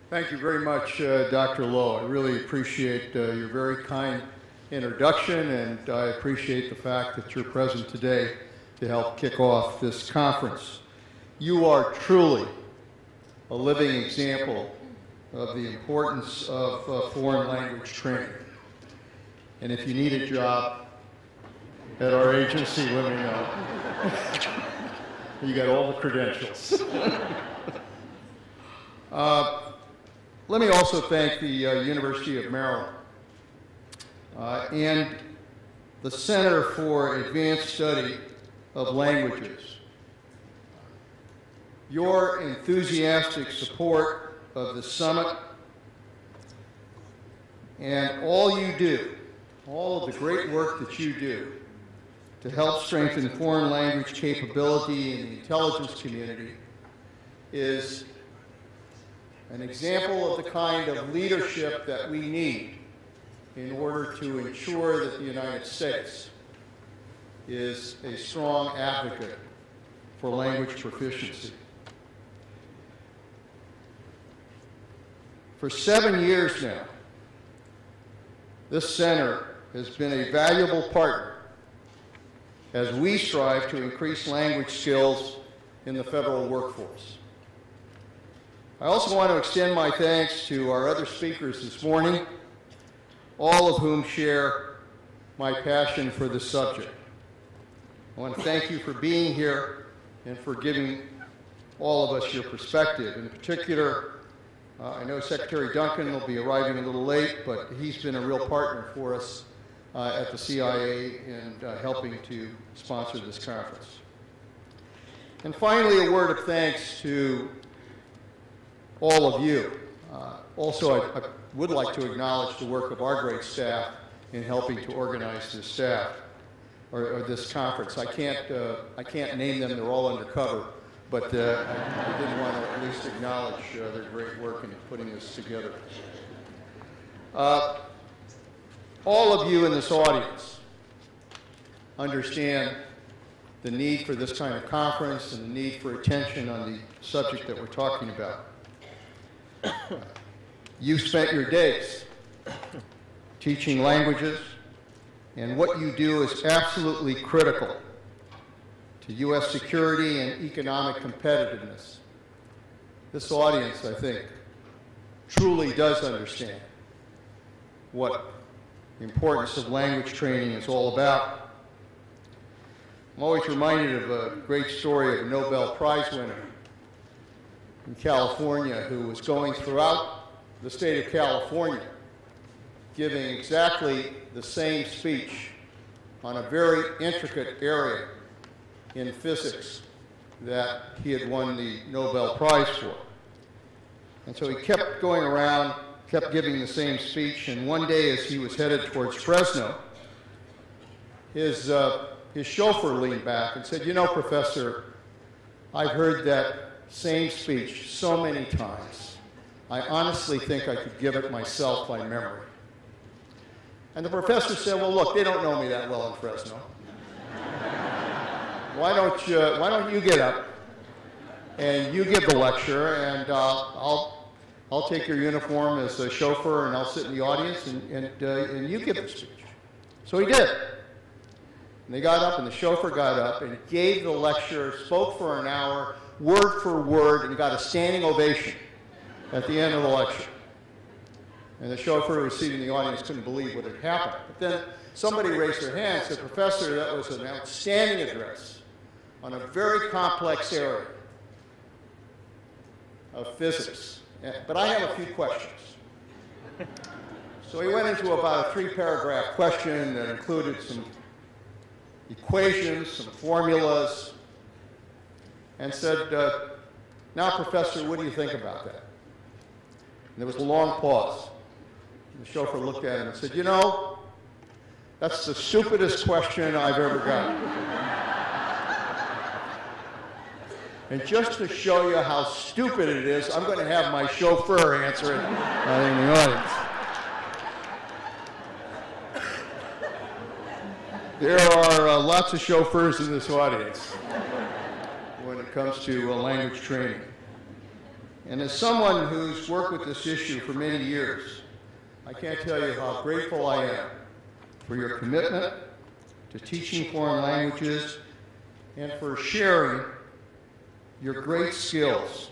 Thank you very much, Dr. Lowe. I really appreciate your very kind introduction, and I appreciate the fact that you're present today to help kick off this conference. You are truly a living example of the importance of foreign language training. And if you need a job at our agency, let me know. You got all the credentials. Let me also thank the University of Maryland and the Center for Advanced Study of Languages. Your enthusiastic support of the summit and all you do, all of the great work that you do to help strengthen foreign language capability in the intelligence community is an example of the kind of leadership that we need in order to ensure that the United States is a strong advocate for language proficiency. For 7 years now, this center has been a valuable partner as we strive to increase language skills in the federal workforce. I also want to extend my thanks to our other speakers this morning, all of whom share my passion for this subject. I want to thank you for being here and for giving all of us your perspective. In particular, I know Secretary Duncan will be arriving a little late, but he's been a real partner for us at the CIA in helping to sponsor this conference. And finally, a word of thanks to all of you. Also, I would like to acknowledge the work of our great staff in helping to organize this staff or this conference. I can't name them; they're all undercover. But I did want to at least acknowledge their great work in putting this together. All of you in this audience understand the need for this kind of conference and the need for attention on the subject that we're talking about. You've spent your days teaching languages, and what you do is absolutely critical to U.S. security and economic competitiveness. This audience, I think, truly does understand what the importance of language training is all about. I'm always reminded of a great story of a Nobel Prize winner in California who was going throughout the state of California giving exactly the same speech on a very intricate area in physics that he had won the Nobel Prize for. And so he kept going around, kept giving the same speech, and one day as he was headed towards Fresno, his chauffeur leaned back and said, "You know, Professor, I've heard that same speech so many times. I honestly think I could give it myself by memory." And the professor said, "Well, look, they don't know me that well in Fresno. Why don't you get up and you give the lecture, and I'll take your uniform as a chauffeur and I'll sit in the audience and you give the speech." So he did. And they got up and the chauffeur got up and gave the lecture, spoke for an hour, word for word, and got a standing ovation at the end of the lecture. And the chauffeur who was seated in the audience couldn't believe what had happened. But then somebody raised their hand and said, "Professor, that was an outstanding address on a very complex area of physics. But I have a few questions." So he went into about a 3-paragraph question that included some equations, some formulas, and said, "Now, Professor, what do you think about that?" And there was a long pause. And the chauffeur looked at him and said, "You know, that's the stupidest question I've ever gotten. And just to show you how stupid it is, I'm going to have my chauffeur answer it in the audience." There are lots of chauffeurs in this audience when it comes to language training. And as someone who's worked with this issue for many years, I can't tell you how grateful I am for your commitment to teaching foreign languages and for sharing your great skills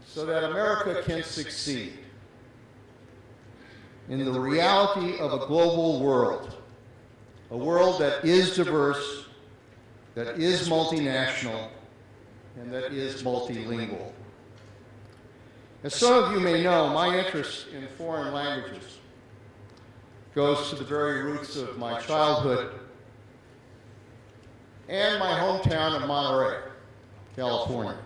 so that America can succeed in the reality of a global world, a world that is diverse, that is multinational, and that is multilingual. As some of you may know, my interest in foreign languages goes to the very roots of my childhood and my hometown of Monterey, California.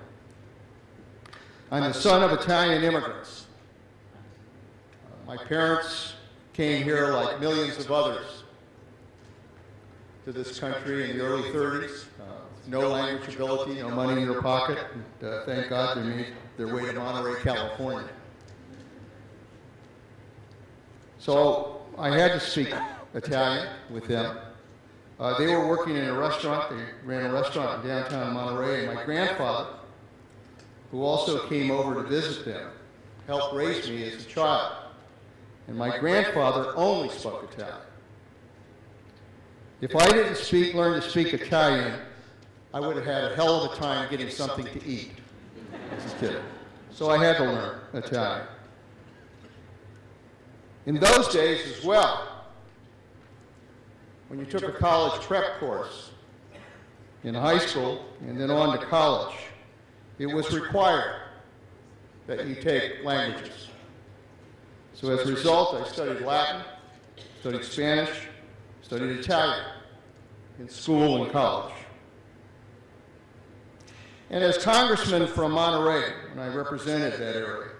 I'm the son of Italian immigrants. My parents came here like millions of others to this country in the early 30s. No language ability, no money in their pocket. And, thank God they made their way to Monterey, California. So I had to speak Italian with them. They were working in a restaurant. They ran a restaurant in downtown Monterey, and my grandfather, who also came over to visit them, helped raise me as a child. And my grandfather only spoke Italian. If I didn't learn to speak Italian, I would have had a hell of a time getting something to eat as a kid. So I had to learn Italian. In those days as well, when you took a college prep course in high school and then on to college, it was required that you take languages. So as a result, I studied Latin, studied Spanish, studied Italian in school and college. And as congressman from Monterey, when I represented that area,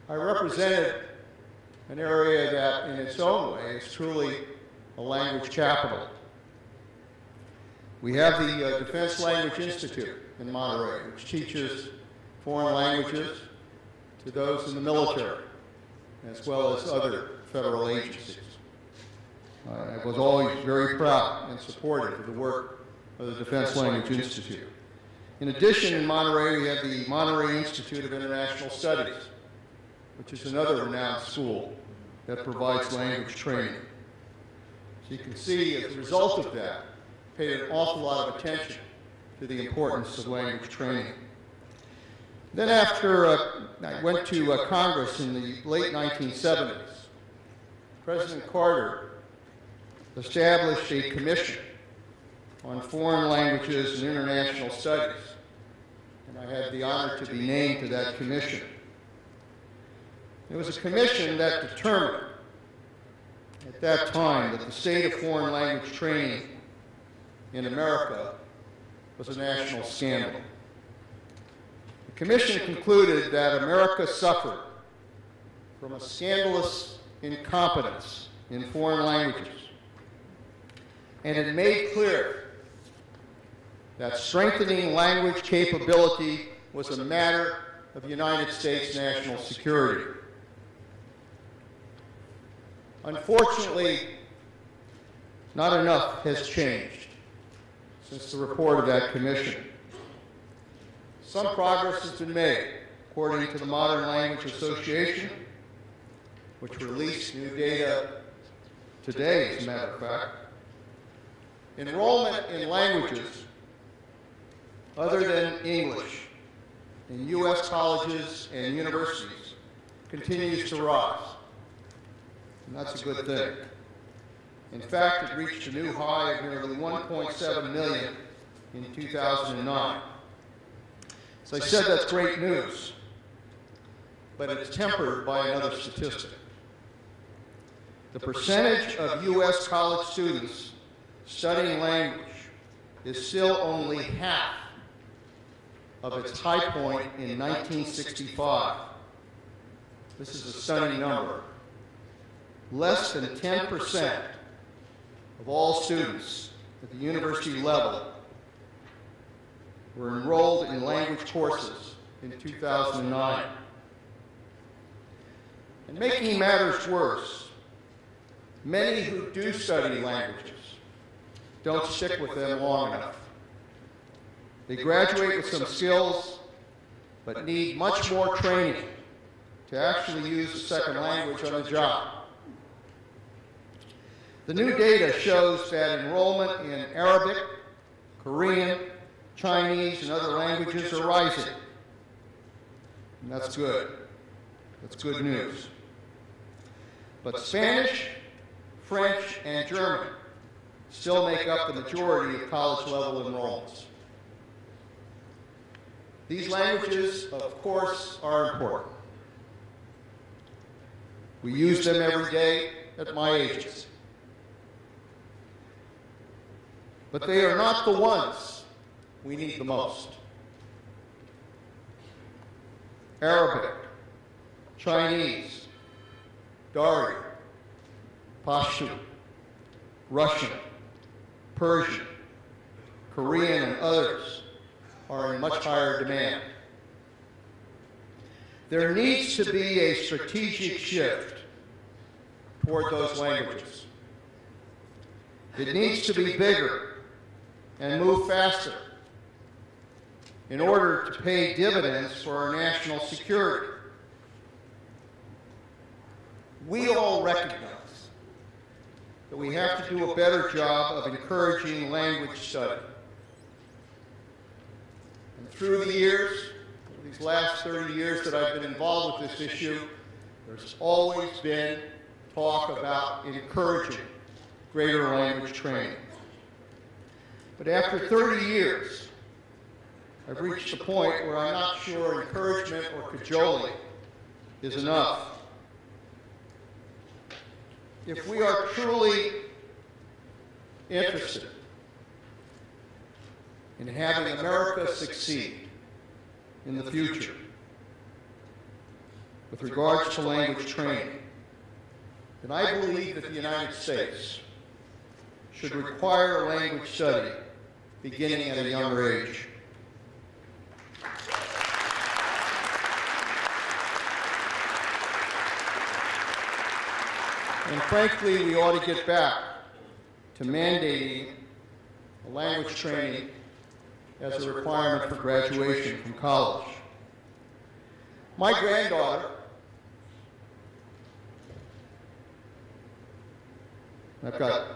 I represented an area that in its own way is truly a language capital. We have the Defense Language Institute in Monterey, which teaches foreign languages to those in the military, as well as other federal agencies. I was always very proud and supportive of the work of the Defense Language Institute. In addition, in Monterey, we have the Monterey Institute of International Studies, which is another renowned school that provides language training. So you can see, as a result of that, paid an awful lot of attention to the importance of language training. Then after I went to Congress in the late 1970s, President Carter established a commission on foreign languages and international studies, and I had the honor to be named to that commission. It was a commission that determined at that time that the state of foreign language training in America was a national scandal. The commission concluded that America suffered from a scandalous incompetence in foreign languages, and it made clear that strengthening language capability was a matter of United States national security. Unfortunately, not enough has changed since the report of that commission. Some progress has been made, according to the Modern Language Association, which released new data today, as a matter of fact. Enrollment in languages other than English in U.S. colleges and universities continues to rise. And that's a good thing. In fact, it reached a new high of nearly 1.7 million in 2009. As I said, that's great news, but it's tempered by another statistic. The percentage of U.S. college students studying language is still only half of its high point in 1965. This is a stunning number. Less than 10% of all students at the university level were enrolled in language courses in 2009. And making matters worse, many who do study languages don't stick with them long enough. They graduate with some skills, but need much more training to actually use the second language on the job. The new data shows that enrollment in Arabic, Korean, Chinese, and other languages are rising. And that's good. That's good news. But Spanish, French, and German still make up the majority of college-level enrollments. These languages, of course, are important. We use them every day at my ages. But they are not the ones we need the most. Arabic, Chinese, Dari, Pashto, Russian, Persian, Korean, and others are in much higher demand. There needs to be a strategic shift toward those languages. It needs to be bigger and move faster in order to pay dividends for our national security. We all recognize that we have to do a better job of encouraging language study. And through the years, these last 30 years that I've been involved with this issue, there's always been talk about encouraging greater language training. But after 30 years, I've reached a point where I'm not sure encouragement or cajoling is enough. If we are truly interested in having America succeed in the future with regards to language training, then I believe that the United States should require language study beginning at a younger age. And frankly, we ought to get back to mandating a language training as a requirement for graduation from college. My granddaughter, I've got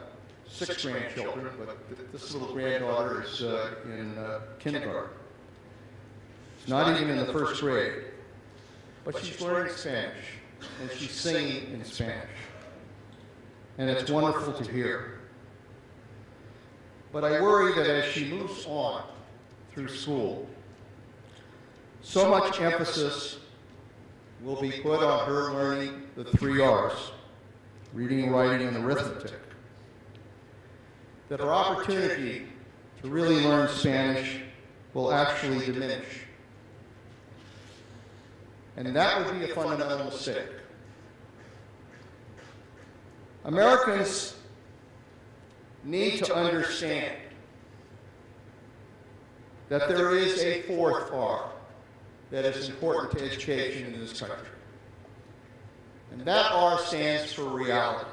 6 grandchildren, but this little granddaughter is in kindergarten. She's not even in the 1st grade, but she's learning Spanish, and she's singing in Spanish. And it's wonderful to hear. But I worry that as she moves on through school, so much emphasis will be put on her learning the 3 R's, reading, writing, and arithmetic, that her opportunity to really learn Spanish will actually diminish. And that would be a fundamental mistake. Americans need to understand that there is a 4th R that is important to education in this country. And that R stands for reality.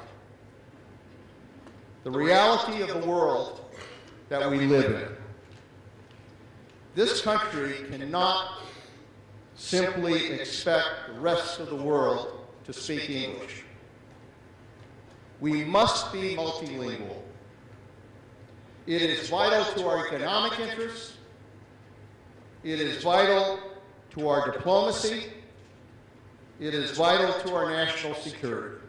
The reality of the world that we live in. This country cannot simply expect the rest of the world to speak English. We must be multilingual. It is vital to our economic interests. It is vital to our diplomacy. It is vital to our national security.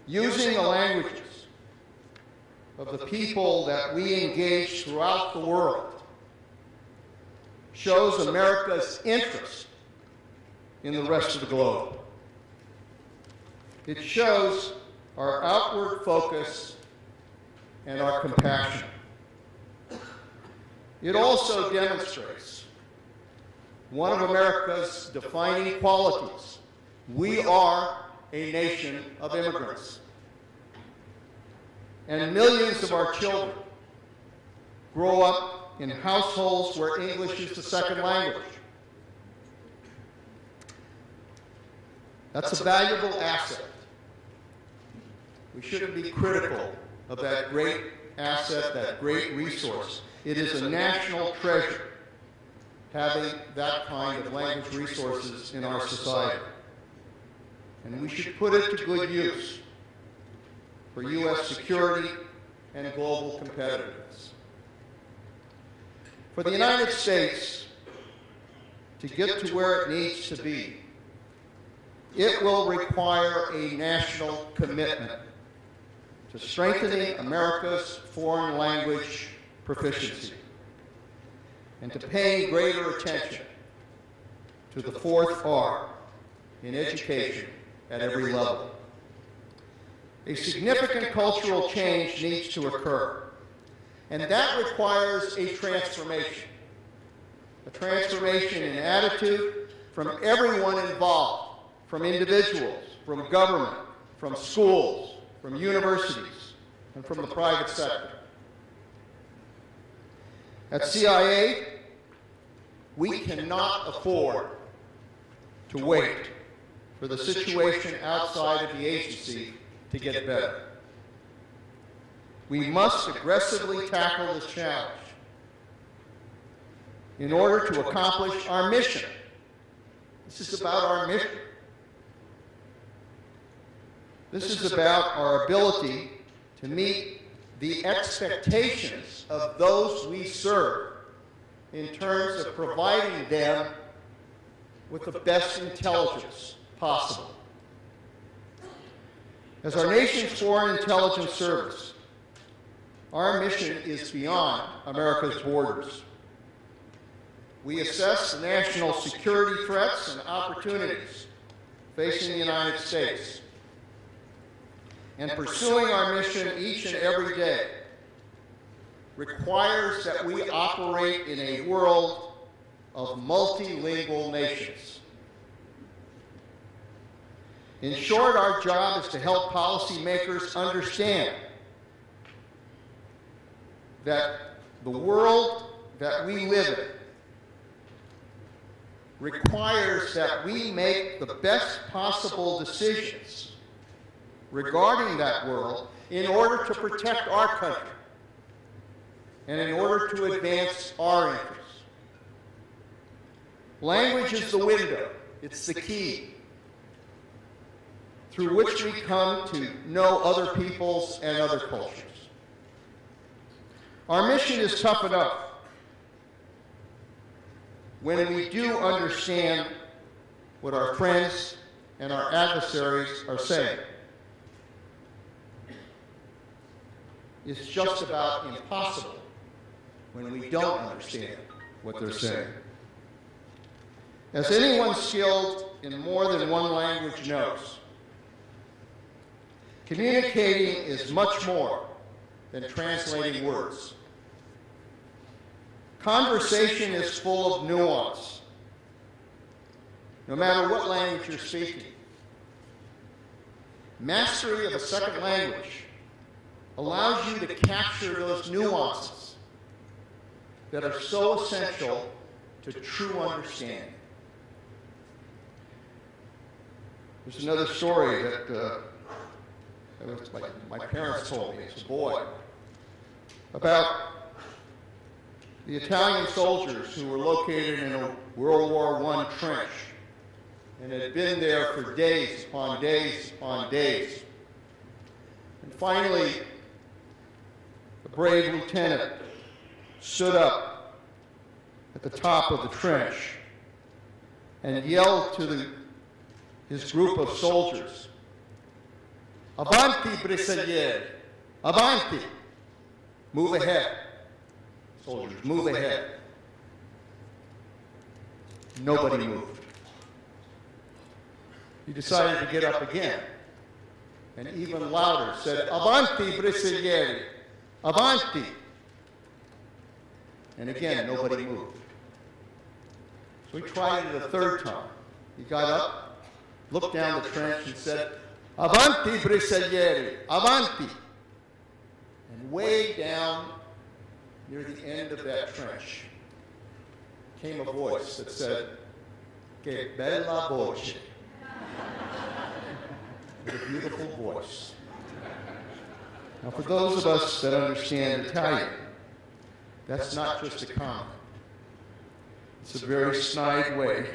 Using the languages of the people that we engage throughout the world shows America's interest in the rest of the globe. It shows our outward focus and our compassion. It also demonstrates one of America's defining qualities. We are a nation of immigrants. And millions of our children grow up in households where English is the second language. That's a valuable asset. We shouldn't be critical of that great asset, that great resource. It is a national treasure. having that kind of language resources in our society. And we should put it to good use for U.S. security and global competitiveness. For the United States to get to where it needs to be, it will require a national commitment to strengthening America's foreign language proficiency and to paying greater attention to the fourth R in education at every level. A significant cultural change needs to occur, and that requires a transformation in attitude from everyone involved, from individuals, from government, from schools, from universities, and from the private sector. At CIA, we cannot afford to wait for the situation outside of the agency to get better. We must aggressively tackle this challenge in order to accomplish our mission. This is about our mission. This is about our ability to meet the expectations of those we serve in terms of providing them with the best intelligence possible. As our nation's foreign intelligence service, our mission is beyond America's borders. We assess the national security threats and opportunities facing the United States, and pursuing our mission each and every day requires that we operate in a world of multilingual nations. In short, our job is to help policymakers understand that the world that we live in requires that we make the best possible decisions regarding that world in order to protect our country and in order to advance our interests. Language is the window, it's the key through which we come to know other peoples and other cultures. Our mission is tough enough when we do understand what our friends and our adversaries are saying. It's just about impossible when we don't understand what they're saying. As anyone skilled in more than one language knows, communicating is much more than translating words. Conversation is full of nuance, no matter what language you're speaking. Mastery of a second language allows you to capture those nuances that are so essential to true understanding. There's another story that my parents told me as a boy about the Italian soldiers who were located in a World War I trench and had been there for days upon days upon days. And finally, the brave lieutenant stood up at the top of the trench and yelled to his group of soldiers, "Avanti, bersaglieri, avanti, move ahead. Soldiers, move ahead." Nobody moved. He decided to get up again, and even louder said, "Avanti, bersaglieri, avanti." And again, nobody moved. So he tried it a third time. He got up, looked down the trench, and said, "Avanti, bersaglieri, avanti." And way down near the end of that trench came a voice that said, "Que bella voce." With a beautiful voice. Now, for those of us that understand Italian, that's not just a comment. It's a very snide way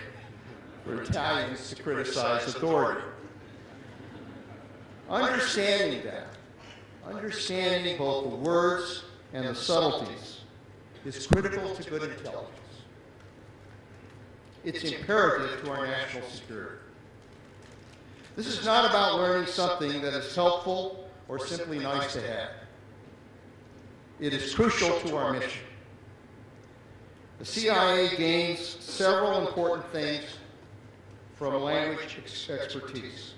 for Italians to criticize authority. Understanding that, understanding both the words and the subtleties, is critical to good intelligence. It's imperative to our national security. This is not about learning something that is helpful or simply nice to have. It is crucial to our mission. The CIA gains several important things from language expertise.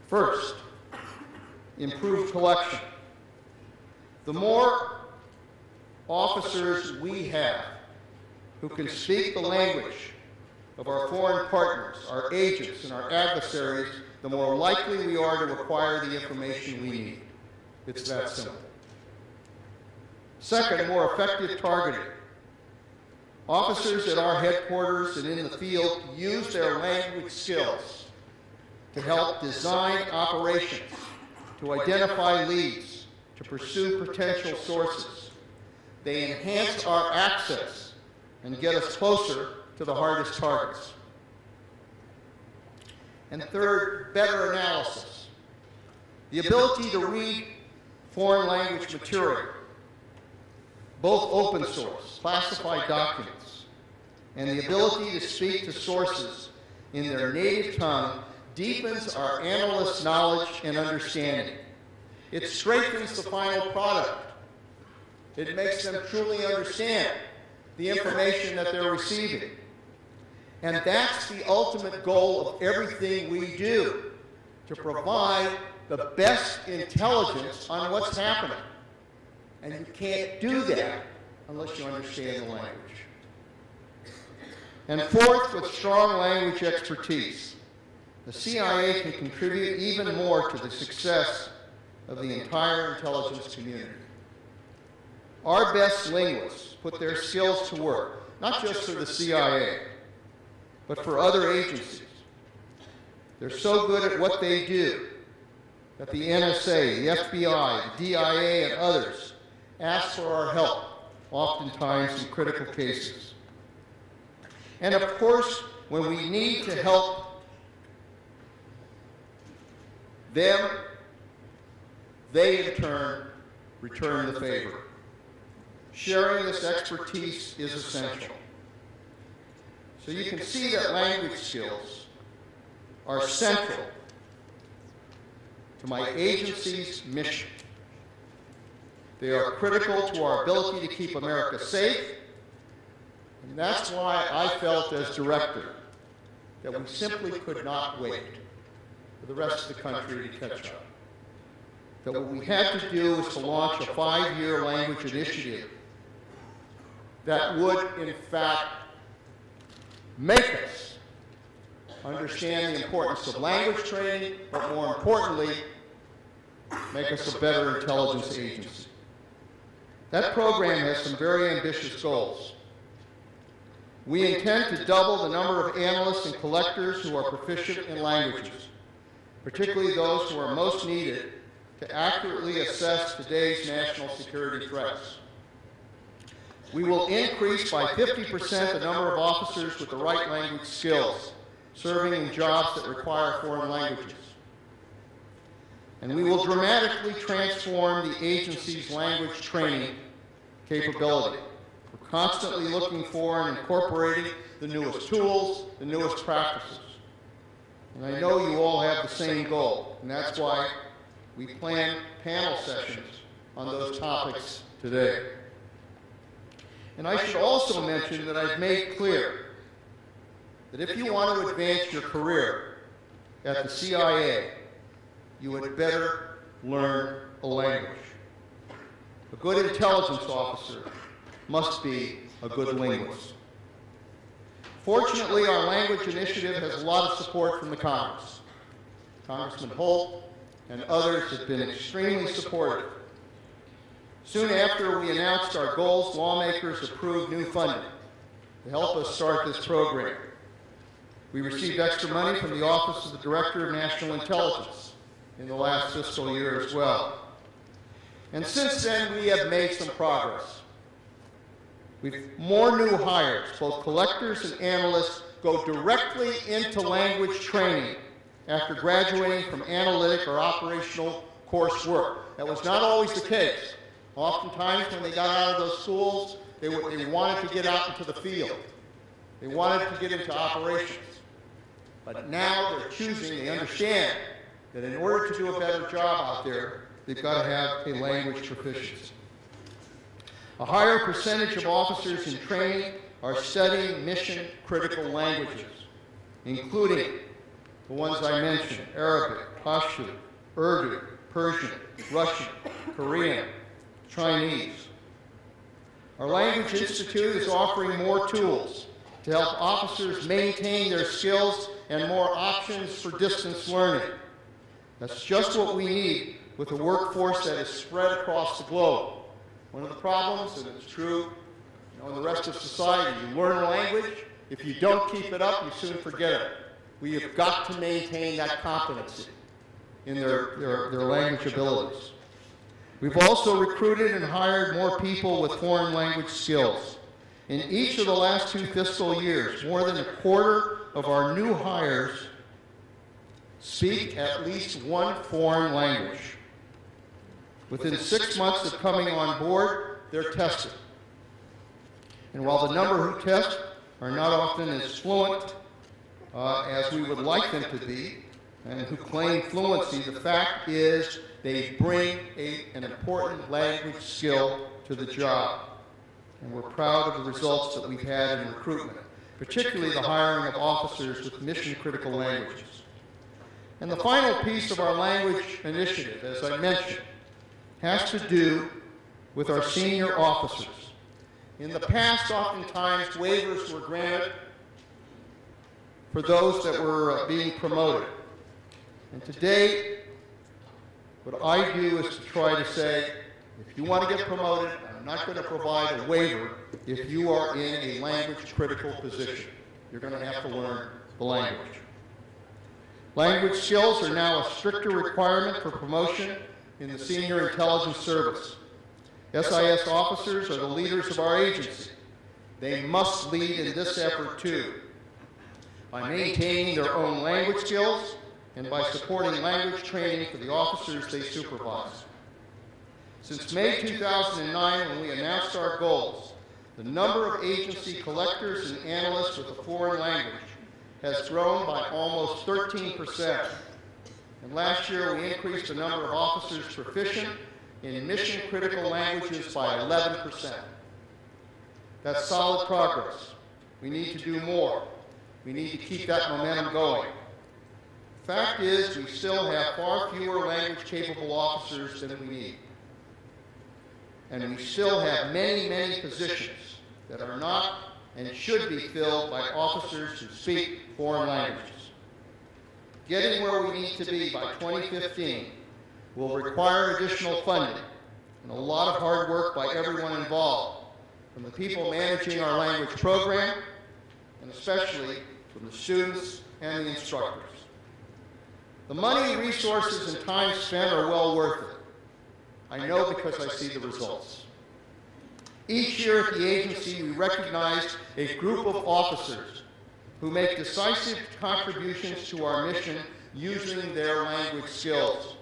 First, improved collection. The more officers we have who can speak the language of our foreign partners, our agents, and our adversaries, the more likely we are to acquire the information we need. It's that simple. Second, more effective targeting. Officers at our headquarters and in the field use their language skills to help design operations, to identify leads, to pursue potential sources. They enhance our access and get us closer to the hardest targets. And third, better analysis. The ability to read foreign language material, both open source, classified documents, and the ability to speak to sources in their native tongue deepens our analysts' knowledge and understanding. It strengthens the final product. It makes them truly understand the information that they're receiving. And that's the ultimate goal of everything we do, to provide the best intelligence on what's happening. And you can't do that unless you understand the language. And fourth, with strong language expertise, the CIA can contribute even more to the success of the entire intelligence community. Our best linguists put their skills to work, not just for the CIA, but for other agencies. They're so good at what they do that the NSA, the FBI, the DIA, and others ask for our help, oftentimes in critical cases. And of course, when we need to help them, they in turn return the favor. Sharing this expertise is essential. So you can see that language skills are central to my agency's mission. They are critical to our ability to keep America safe, and that's why I felt as director that we simply could not wait for the rest of the country to catch up. That what we had to do was to launch a 5-year language initiative that would, in fact, make us understand the importance of language training, but more importantly, make us a better intelligence agency. That program has some very ambitious goals. We intend to double the number of analysts and collectors who are proficient in languages, particularly those who are most needed to accurately assess today's national security threats. We will increase by 50% the number of officers with the right language skills, serving in jobs that require foreign languages. And we will dramatically transform the agency's language training capability. We're constantly looking for and incorporating the newest tools, the newest practices. And I know you all have the same goal, and that's why we plan panel sessions on those topics today. And I should also mention that I've made clear that if you want to advance your career at the CIA, you had better learn a language. A good intelligence officer must be a good linguist. Fortunately, our language initiative has a lot of support from the Congress. Congressman Holt and others have been extremely supportive. Soon after we announced our goals, lawmakers approved new funding to help us start this program. We received extra money from the Office of the Director of National Intelligence in the last fiscal year as well. And since then, we have made some progress. We've more new hires, both collectors and analysts, go directly into language training after graduating from analytic or operational coursework. That was not always the case. Oftentimes when they got out of those schools, they wanted to get out into the field. They wanted to get into operations. But now they're choosing, they understand that in order to do a better job out there, they've got to have a language proficiency. A higher percentage of officers in training are studying mission-critical languages, including the ones I mentioned: Arabic, Pashto, Urdu, Persian, Russian, Korean, Chinese. Our Language Institute is offering more tools to help officers maintain their skills and more options for distance learning. That's just what we need with a workforce that is spread across the globe. One of the problems, and it's true in the rest of society, you learn a language, if you don't keep it up, you soon forget it. We have got to maintain that competency in their language abilities. We've also recruited and hired more people with foreign language skills. In each of the last 2 fiscal years, more than a quarter of our new hires speak at least one foreign language. Within 6 months of coming on board, they're tested. And while the number who test are not often as fluent as we would like them to be, and who claim fluency, the fact is they bring an important language skill to the job. And we're proud of the results that we've had in recruitment, particularly the hiring of officers with mission-critical languages. And the final piece of our language initiative, as I mentioned, has to do with our senior officers. In the past, oftentimes, waivers were granted for those that were being promoted. And today, what I do is to try to say, if you want to get promoted, I'm not going to provide a waiver if you are in a language-critical position. You're going to have to learn the language. Language skills are now a stricter requirement for promotion in the Senior Intelligence Service. SIS officers are the leaders of our agency. They must lead in this effort too, by maintaining their own language skills and by supporting language training for the officers they supervise. Since May 2009, when we announced our goals, the number of agency collectors and analysts with a foreign language has grown by almost 13%. And last year, we increased the number of officers proficient in mission-critical languages by 11%. That's solid progress. We need to do more. We need to keep that momentum going. The fact is, we still have far fewer language-capable officers than we need. And we still have many, many positions that are not and should be filled by officers who speak foreign languages. Getting where we need to be by 2015 will require additional funding and a lot of hard work by everyone involved, from the people managing our language program, and especially from the students and the instructors. The money, resources, and time spent are well worth it. I know because I see the results. Each year at the agency, we recognize a group of officers who make decisive contributions to our mission using their language skills.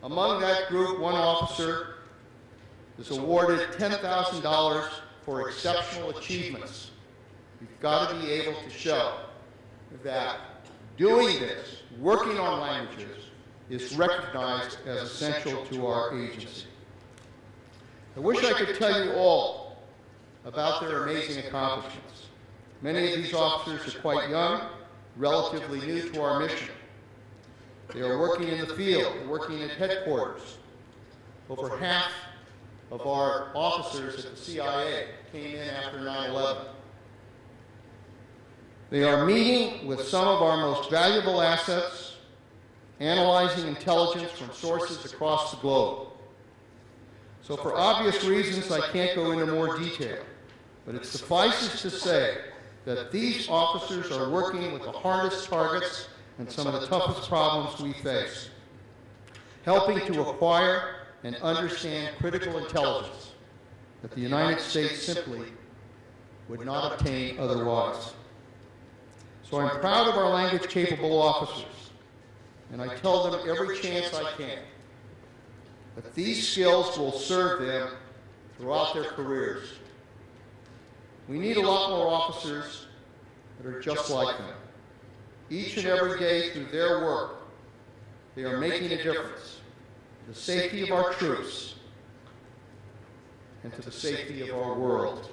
Among that group, one officer is awarded $10,000 for exceptional achievements. You've got to be able to show that doing this, working on languages, is recognized as essential to our agency. I wish I could tell you all about their amazing accomplishments. Many of these officers are quite young, relatively new to our mission. They are working in the field, they're working at headquarters. Over half of our officers at the CIA came in after 9/11. They are meeting with some of our most valuable assets, analyzing intelligence from sources across the globe. So for obvious reasons, I can't go into more detail, but it suffices to say that these officers are working with the hardest targets and some of the toughest problems we face, helping to acquire and understand critical intelligence that the United States simply would not obtain otherwise. So I'm proud of our language-capable officers, and I tell them every chance I can that these skills will serve them throughout their careers. We need a lot more officers that are just like them. Each and every day through their work, they are making a difference to the safety of our troops and to the safety of our world.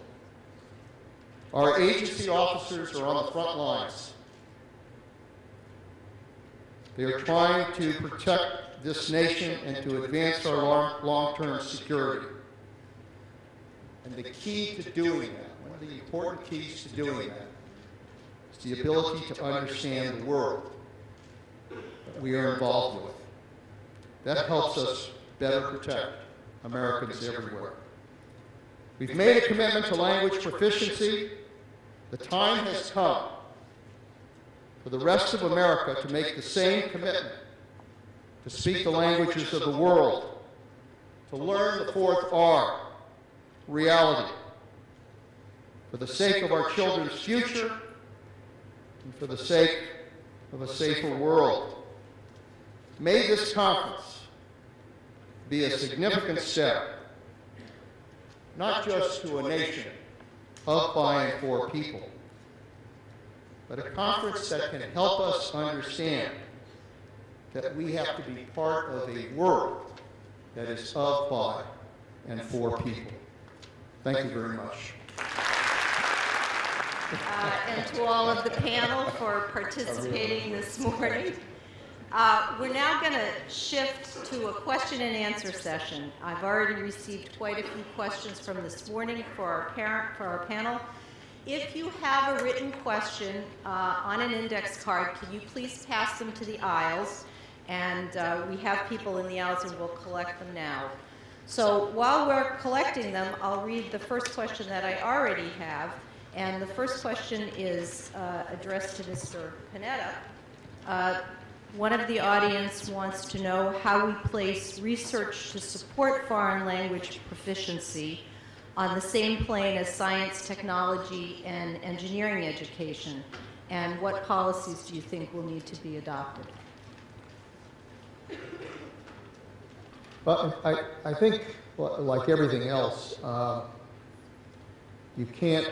Our agency officers are on the front lines. They are trying to protect this nation and to advance our long-term security. And the key to doing that, one of the important keys to doing that, is the ability to understand the world that we are involved with. That helps us better protect Americans everywhere. We've made a commitment to language proficiency. The time has come for the rest of America to make the same commitment to speak the languages of the world, to learn the fourth R, reality, for the sake of our children's future and for the sake of a safer world. May this conference be a significant step, not just to a nation of, by, and for people, but a conference that can help us understand that we have to be part of a world that is of, by, and for people. Thank you very much. And to all of the panel for participating this morning. We're now going to shift to a question and answer session. I've already received quite a few questions from this morning for our panel. If you have a written question on an index card, can you please pass them to the aisles? And we have people in the aisles and we'll collect them now. So while we're collecting them, I'll read the first question that I already have. And the first question is addressed to Mr. Panetta. One of the audience wants to know how we place research to support foreign language proficiency on the same plane as science, technology, and engineering education, and what policies do you think will need to be adopted? Well, I think, like everything else, you can't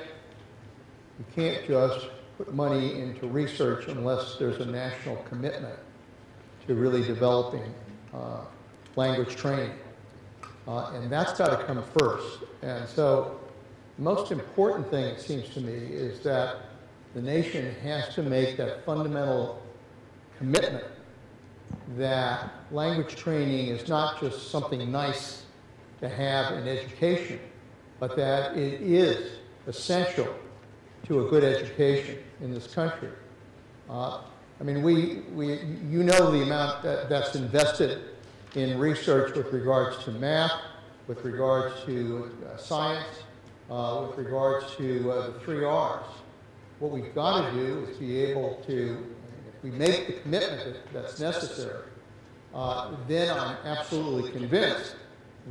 just put money into research unless there's a national commitment to really developing language training. And that's got to come first. And so the most important thing, it seems to me, is that the nation has to make that fundamental commitment that language training is not just something nice to have in education, but that it is essential to a good education in this country. I mean, you know the amount that's invested in research with regards to math, with regards to science, with regards to the 3 R's. What we've got to do is be able to, if we make the commitment that's necessary, then I'm absolutely convinced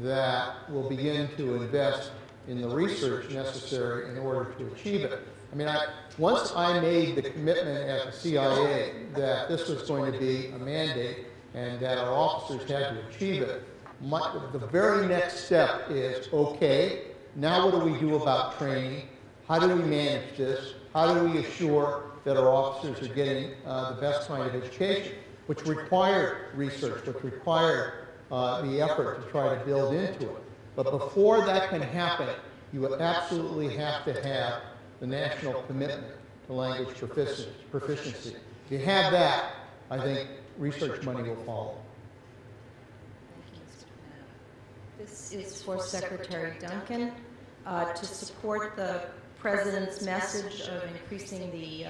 that we'll begin to invest in the research necessary in order to achieve it. I mean, once I made the commitment at the CIA that this was going to be a mandate and that our officers had to achieve it, the very next step is, okay, now what do we do about training? How do we manage this? How do we assure that our officers are getting the best kind of education, which required research, which required the effort to try to build into it. But before that can happen, you absolutely have to have the national commitment to language proficiency. If you have that, I think research money will follow. Thank you, Mr. Panetta. This is for Secretary Duncan to support the President's message of increasing the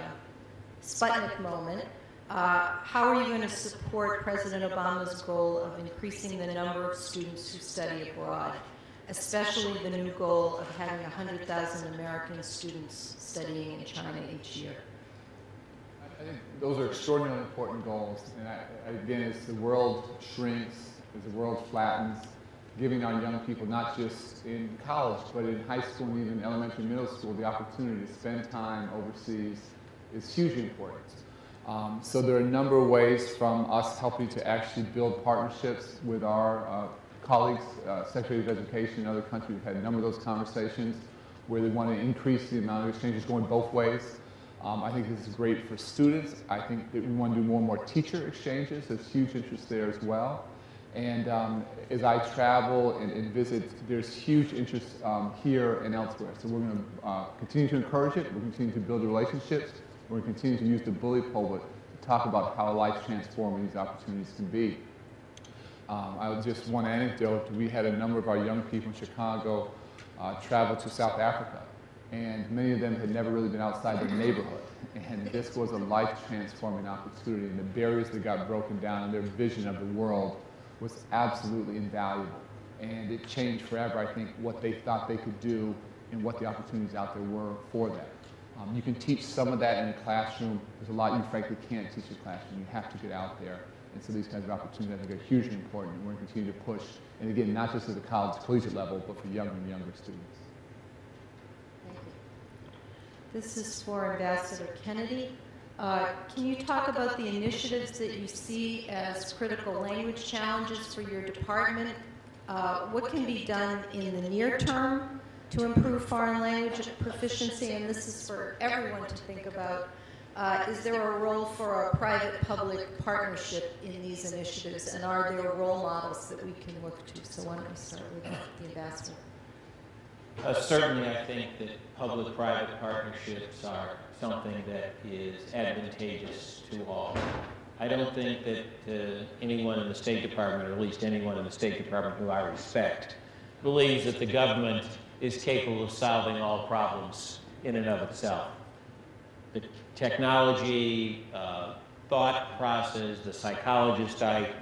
Sputnik moment. How are you going to support President Obama's goal of increasing the number of students who study abroad, especially the new goal of having 100,000 American students studying in China each year? I think those are extraordinarily important goals. And again, as the world shrinks, as the world flattens, giving our young people, not just in college, but in high school and even elementary and middle school, the opportunity to spend time overseas is hugely important. So there are a number of ways from us helping to actually build partnerships with our colleagues, Secretaries of Education in other countries. We've had a number of those conversations where they want to increase the amount of exchanges going both ways. I think this is great for students. I think that we want to do more and more teacher exchanges. There's huge interest there as well. And as I travel and visit, there's huge interest here and elsewhere. So we're going to continue to encourage it. We're continuing to build the relationships. We're going to continue to use the bully pulpit to talk about how life-transforming these opportunities can be. Just one anecdote, we had a number of our young people in Chicago travel to South Africa. And many of them had never really been outside their neighborhood. And this was a life-transforming opportunity. And the barriers that got broken down and their vision of the world was absolutely invaluable. And it changed forever, I think, what they thought they could do and what the opportunities out there were for them. You can teach some of that in the classroom. There's a lot you frankly can't teach in the classroom. You have to get out there. And so these kinds of opportunities, I think, are hugely important. And we're going to continue to push. And again, not just at the college, collegiate level, but for younger and younger students. This is for Ambassador Kennedy. Can you talk about the initiatives that you see as critical language challenges for your department? What can be done in the near term to improve foreign language proficiency? And this is for everyone to think about. Is there a role for a private-public partnership in these initiatives? And are there role models that we can look to? So why don't we start with the Ambassador? Certainly, I think that public-private partnerships are something that is advantageous to all. I don't think that anyone in the State Department, or at least anyone in the State Department who I respect, believes that the government is capable of solving all problems in and of itself. The technology, thought process, the psychologist I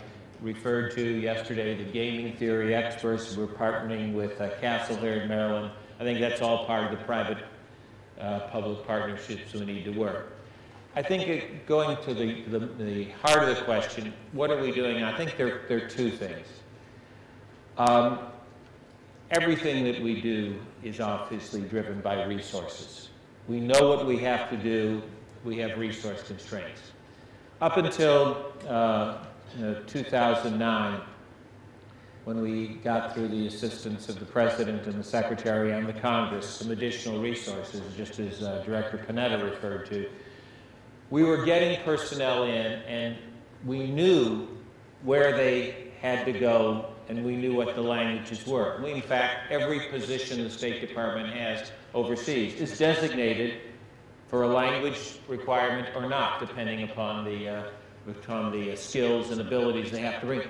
referred to yesterday, the gaming theory experts. We're partnering with Castle here in Maryland. I think that's all part of the private-public partnerships we need to work. I think going to the heart of the question, what are we doing? I think there are two things. Everything that we do is obviously driven by resources. We know what we have to do. We have resource constraints. Up until 2009, when we got through the assistance of the President and the Secretary and the Congress, some additional resources, just as Director Panetta referred to, we were getting personnel in, and we knew where they had to go, and we knew what the languages were. In fact, every position the State Department has overseas is designated for a language requirement or not, depending upon the skills and abilities they have to bring.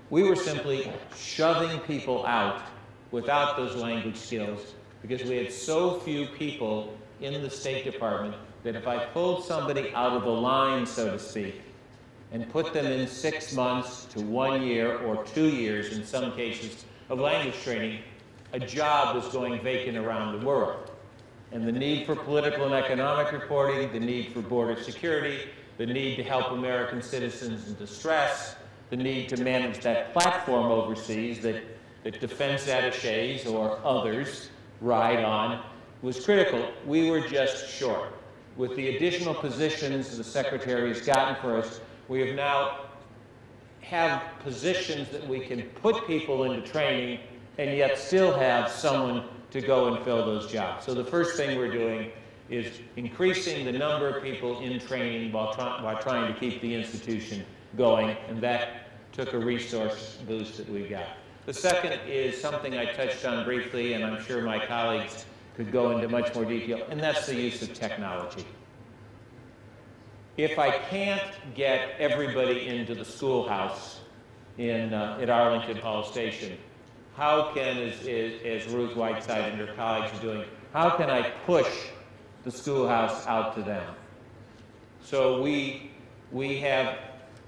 We were simply shoving people out without those language skills because we had so few people in the State Department that if I pulled somebody out of the line, so to speak, and put them in 6 months to 1 year or 2 years in some cases of language training, a job was going vacant around the world. And the need for political and economic reporting, the need for border security, the need to help American citizens in distress, the need to manage that platform overseas that defense attachés or others ride on was critical. We were just short. With the additional positions the Secretary has gotten for us, we have now have positions that we can put people into training and yet still have someone to go and fill those jobs. So the first thing we're doing is increasing the number of people in training while trying to keep the institution going, and that took a resource boost that we got. The second is something I touched on briefly, and I'm sure my colleagues could go into much more detail, and that's the use of technology. If I can't get everybody into the schoolhouse at Arlington Hall Station, how can, as Ruth Whiteside and her colleagues are doing, how can I push the schoolhouse out to them? So we have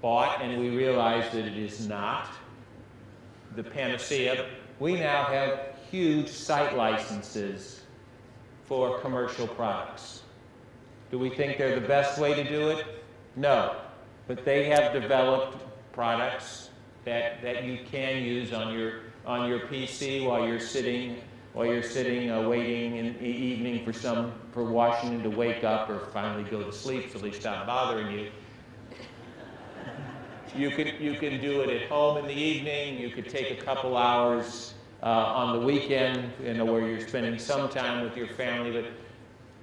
bought, and we realize that it is not the panacea. We now have huge site licenses for commercial products. Do we think they're the best way to do it? No. But they have developed products that you can use on on your PC while you're sitting waiting in the evening for Washington to wake up or finally go to sleep so they stop bothering you. You can do it at home in the evening. You could take a couple hours on the weekend, where you're spending some time with your family. But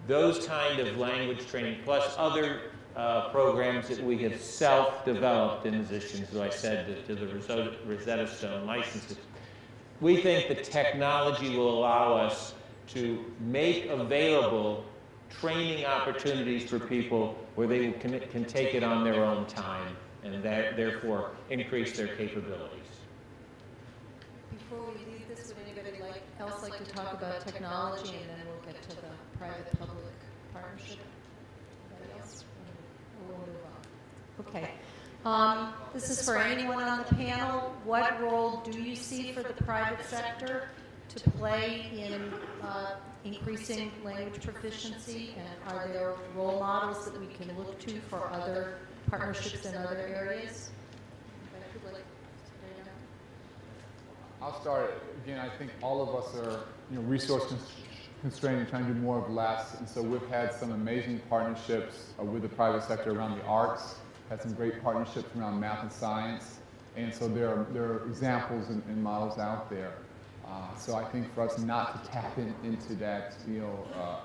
those kind of language training, plus other programs that we have self-developed in addition, as I said, to the Rosetta Stone licenses. We think the technology will allow us to make available training opportunities for people where they can take it on their own time and therefore increase their capabilities. Before we leave this, would anybody else like to talk about technology, and then we'll get to the private-public partnership? Anybody else? We'll move on. Okay. This is for anyone on the panel. What role do you see for the private sector to play in increasing language proficiency? And are there role models that we can look to for other partnerships in other areas? I'll start. Again, I think all of us are resource constrained and trying to do more of less. And so we've had some amazing partnerships with the private sector around the arts. Had some great partnerships around math and science, and so there are examples and models out there. So I think for us not to tap into that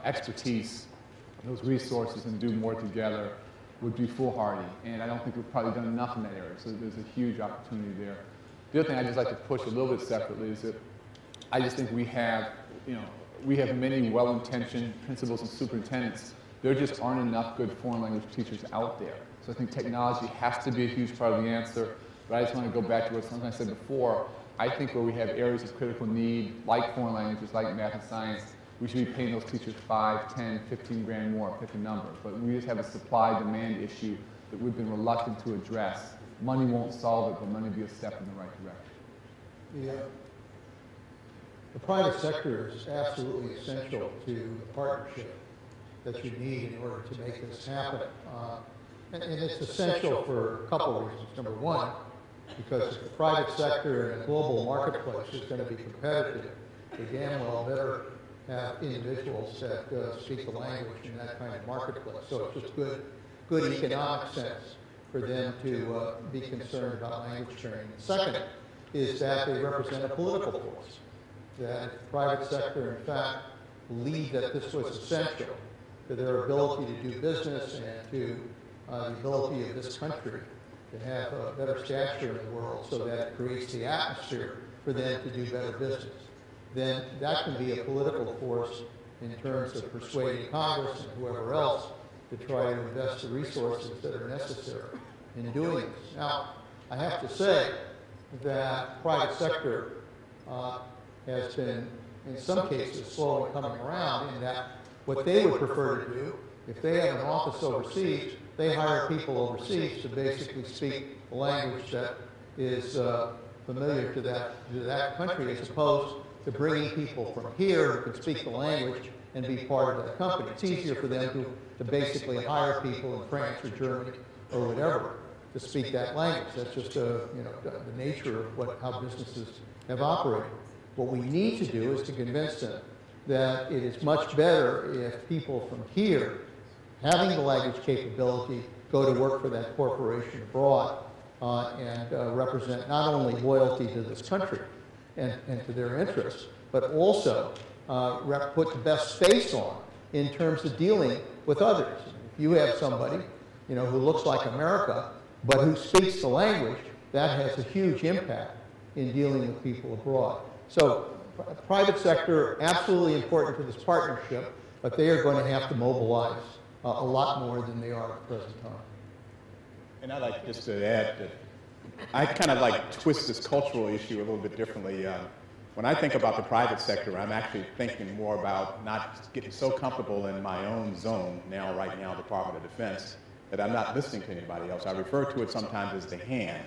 expertise, those resources, and do more together would be foolhardy. And I don't think we've probably done enough in that area. So there's a huge opportunity there. The other thing I'd just like to push a little bit separately is that I just think we have many well-intentioned principals and superintendents. There just aren't enough good foreign language teachers out there. So I think technology has to be a huge part of the answer, but I just want to go back to what something I said before. I think where we have areas of critical need, like foreign languages, like math and science, we should be paying those teachers 5, 10, 15 grand more, pick a number. But we just have a supply-demand issue that we've been reluctant to address. Money won't solve it, but money will be a step in the right direction. The private sector is absolutely essential to the partnership that you need in order to make this happen. And it's essential for a couple of reasons. Number one, because if the private sector in a global marketplace is going to be competitive, they damn well better have individuals that speak the language in that kind of marketplace. So it's just good economic sense for them to be concerned about language training. Second is that they represent a political force, that if the private sector, in fact, believed that this was essential to their ability to do business and to the ability of this country to have a better stature in the world so that it creates the atmosphere for them to do better business, then that can be a political force in terms of persuading Congress and whoever else to try to invest the resources that are necessary in doing this. Now, I have to say that private sector has been, in some cases, slowly coming around in that what they would prefer to do, if they have an office overseas, they hire people overseas to basically speak the language that is familiar to that country, as opposed to bringing people from here who can speak the language and be part of that company. It's easier for them to basically hire people in France or Germany or whatever to speak that language. That's just the nature of how businesses have operated. What we need to do is to convince them that it is much better if people from here, having the language capability, go to work for that corporation abroad and represent not only loyalty to this country and to their interests, but also put the best face on in terms of dealing with others. If you have somebody who looks like America, but who speaks the language, that has a huge impact in dealing with people abroad. So private sector, absolutely important to this partnership, but they are going to have to mobilize a lot more than they are at the present time. And I'd like just to add that I kind of like twist this cultural issue a little bit differently. When I think about the private sector, I'm actually thinking more about not getting so comfortable in my own zone right now, Department of Defense, that I'm not listening to anybody else. I refer to it sometimes as the hand.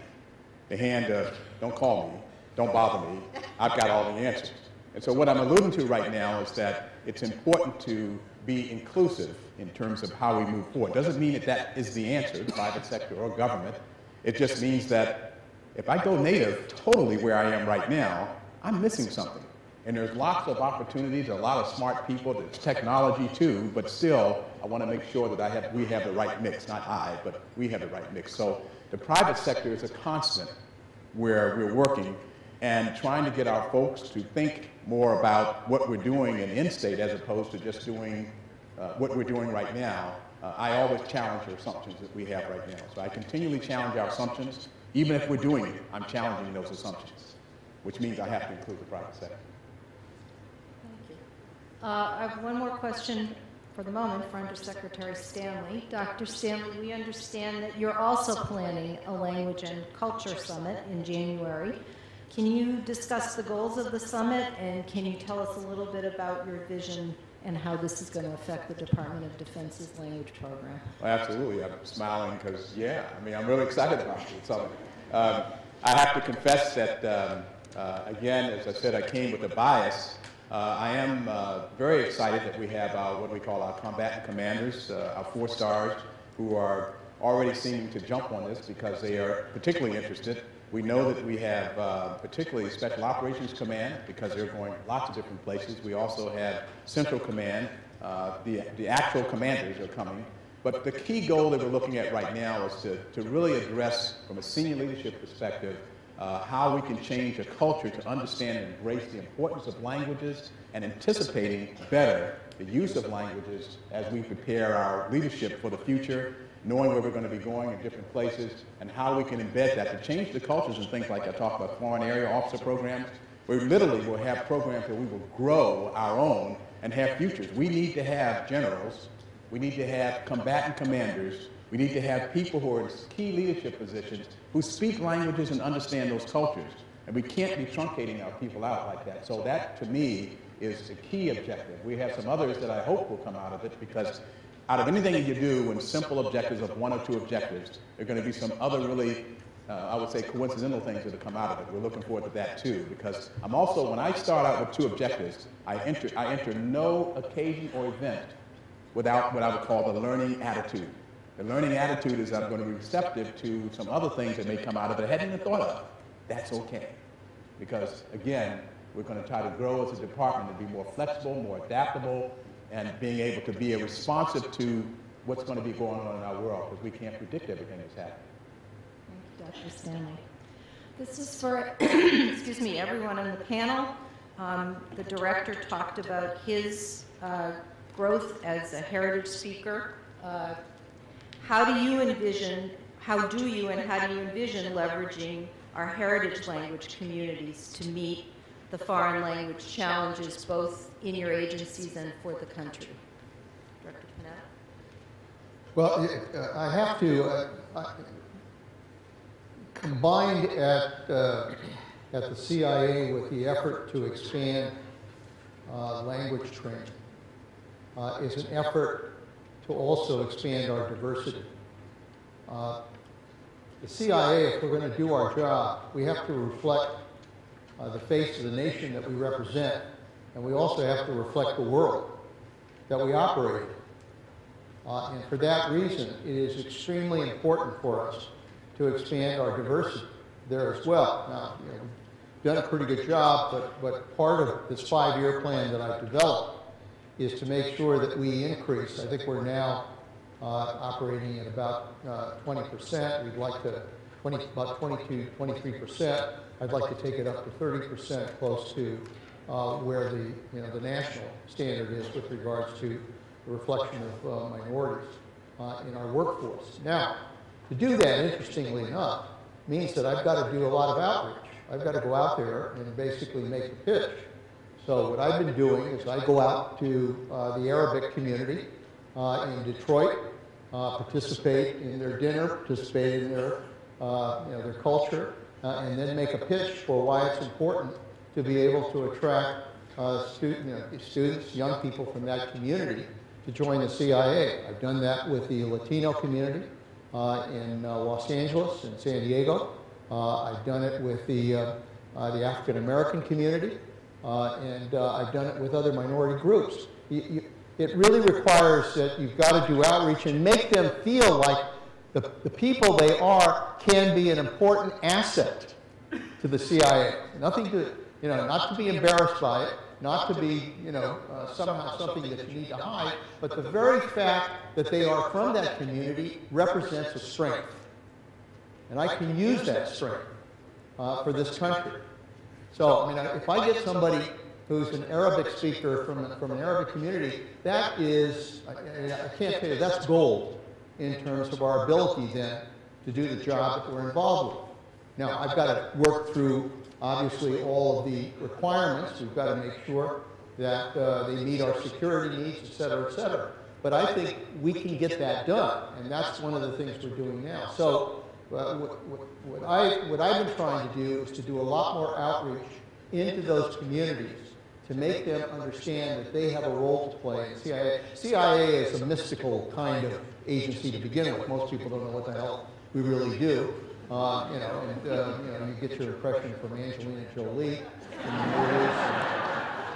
The hand of, don't call me, don't bother me, I've got all the answers. And so what I'm alluding to right now is that it's important to be inclusive in terms of how we move forward. Doesn't mean that is the answer, the private sector or government. It just means that if I go native totally where I am right now, I'm missing something. And there's lots of opportunities, a lot of smart people, there's technology too, but still, I want to make sure that we have the right mix, not I, but we have the right mix. So the private sector is a constant where we're working and trying to get our folks to think more about what we're doing in in-state as opposed to just doing what we're doing right now. I always challenge the assumptions that we have right now. So I continually challenge our assumptions. Even if we're doing it, I'm challenging those assumptions, which means I have to include the private sector. I have one more question for the moment for Undersecretary Stanley. Dr. Stanley, we understand that you're also planning a Language and Culture Summit in January. Can you discuss the goals of the summit, and can you tell us a little bit about your vision and how this is going to affect the Department of Defense's language program? Well, absolutely. I'm smiling because, yeah, I mean, I'm really excited about the summit. I have to confess that, again, as I said, I came with a bias. I am very excited that we have what we call our combatant commanders, our 4 stars, who are already seeming to jump on this because they are particularly interested. We know that we have particularly Special Operations Command because they're going lots of different places. We also have Central Command. The actual commanders are coming. But the key goal that we're looking at right now is to really address, from a senior leadership perspective, how we can change a culture to understand and embrace the importance of languages and anticipating better the use of languages as we prepare our leadership for the future, knowing where we're going to be going in different places, and how we can embed that to change the cultures and things like I talked about foreign area officer programs. We literally will have programs where we will grow our own and have futures. We need to have generals. We need to have combatant commanders. We need to have people who are in key leadership positions who speak languages and understand those cultures. And we can't be truncating our people out like that. So that, to me, is the key objective. We have some others that I hope will come out of it, because out of anything that you do, when simple objectives of 1 or 2 objectives, there are going to be some other really, I would say, coincidental things that will come out of it. We're looking forward to that too, because I'm also, when I start out with 2 objectives, I enter no occasion or event without what I would call the learning attitude. The learning attitude is I'm going to be receptive to some other things that may come out of it I hadn't even thought of. That's okay. Because, again, we're going to try to grow as a department to be more flexible, more adaptable, and being able to be responsive to what's going to be going on in our world, because we can't predict everything that's happening. Thank you, Dr. Stanley. This is for, excuse me, everyone on the panel. The director talked about his growth as a heritage speaker. How do you envision leveraging our heritage language communities to meet the foreign language challenges both in your agencies and for the country? Director Panetta? Well, I have to, combined at the CIA with the effort to expand language training is an effort to also expand our diversity. The CIA, if we're going to do our job, we have to reflect the face of the nation that we represent, and we also have to reflect the world that we operate in. And for that reason, it is extremely important for us to expand our diversity there as well. Now, we've done a pretty good job, but part of this 5-year plan that I've developed is to make sure that we increase. I think we're now operating at about 20%. We'd like to, about 22, 23%. I'd like to take it up to 30%, close to where the national standard is with regards to the reflection of minorities in our workforce. Now, to do that, interestingly enough, means that I've got to do a lot of outreach. I've got to go out there and basically make the pitch. So what I've been doing is I go out to the Arabic community in Detroit, participate in their dinner, participate in their, their culture, and then make a pitch for why it's important to be able to attract students, young people from that community to join the CIA. I've done that with the Latino community in Los Angeles and San Diego. I've done it with the African American community. And I've done it with other minority groups. It really requires that you've got to do outreach and make them feel like the people they are can be an important asset to the CIA. Nothing You know, not to be embarrassed by it, not to be, you know, somehow something that you need to hide, but the very fact that they are from that community represents a strength. And I can use that strength for this country. So, I mean, if I get somebody who's an Arabic speaker from an Arabic community, that is, I can't tell you, that's gold in terms of our ability then to do the job that we're involved with. Now, I've got to work through, obviously, all of the requirements. We've got to make sure that they meet our security needs, et cetera, et cetera. But I think we can get that done, and that's one of the things we're doing now. So what I've been trying to do is to do a lot more outreach into those communities to make them understand that they have a role to play in CIA. CIA is a mystical kind of agency to begin with. Most people don't know what the hell we really do. You know, and you know, you get your impression from Angelina Jolie in the movies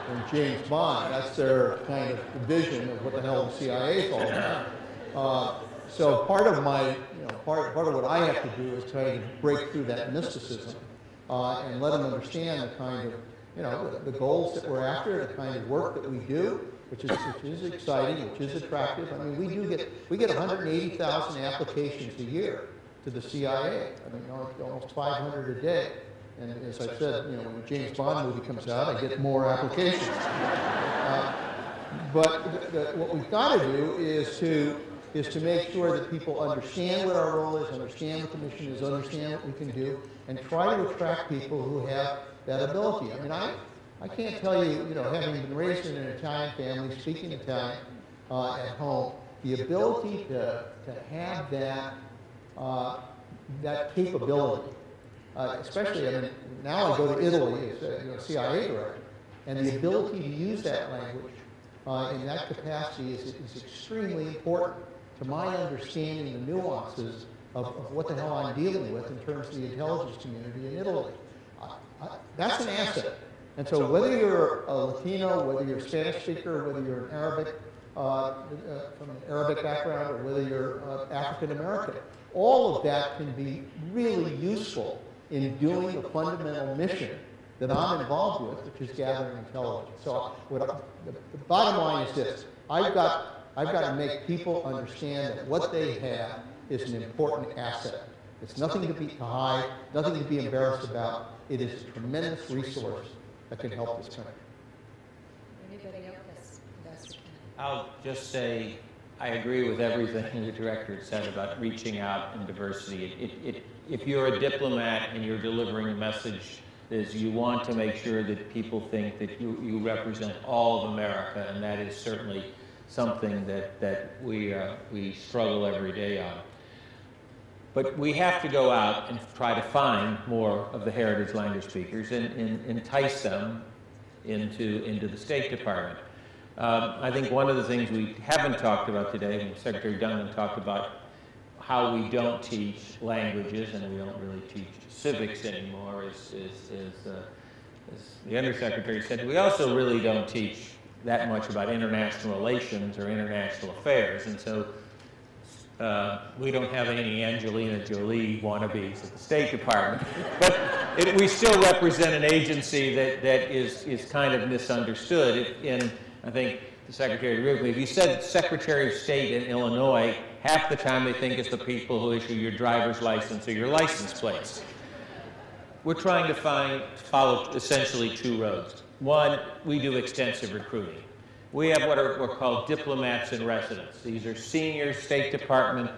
and James Bond. That's their kind of vision of what the hell the CIA is all about. So part of my, you know, part of what I have to do is try to break through that mysticism and let them understand the kind of, you know, the goals that we're after, the kind of work that we do, which is exciting, which is attractive. I mean, we get 180,000 applications a year to the CIA. I mean, almost 500 a day. And as I said, you know, when a James Bond movie comes out, I get more applications. But what we've got to do is to make sure that people understand what our role is, understand what the mission is, understand what we can do, and try to attract people who have that ability. I mean, I can't tell you, you know, having been raised in an Italian family, speaking Italian at home, the ability to have that that capability, especially, I mean, now I go to Italy as a, you know, CIA director, and the ability to use that language in that capacity is extremely important to my understanding the nuances of what the hell I'm dealing with in terms of the intelligence community in Italy. That's an asset. And so whether you're a Latino, whether you're a Spanish speaker, whether you're an Arabic, from an Arabic background, or whether you're African American, all of that can be really useful in doing the fundamental mission that I'm involved with, which is gathering intelligence. So the bottom line is this: I've got to make people understand that what they have is an important asset. It's nothing to hide, nothing to be embarrassed about. It is a tremendous resource that can help this country. Anybody else? I'll just say I agree with everything the director said about reaching out and diversity. If you're a diplomat and you're delivering a message, is you want to make sure that people think that you represent all of America, and that is certainly something that we struggle every day on. But we have to go out and try to find more of the heritage language speakers and entice them into the State Department. I think one of the things we haven't talked about today, and Secretary Duncan talked about how we don't teach languages and we don't really teach civics anymore, as the Undersecretary said. We also really don't teach that much about international relations or international affairs, and so we don't have any Angelina Jolie wannabes at the State Department, but we still represent an agency that is kind of misunderstood. I think the Secretary Wrigley, if you said Secretary of State in Illinois, half the time they think it's the people who issue your driver's license or your license plates. We're trying to follow essentially two roads. One, we do extensive recruiting. We have what are called diplomats in residence. These are senior State Department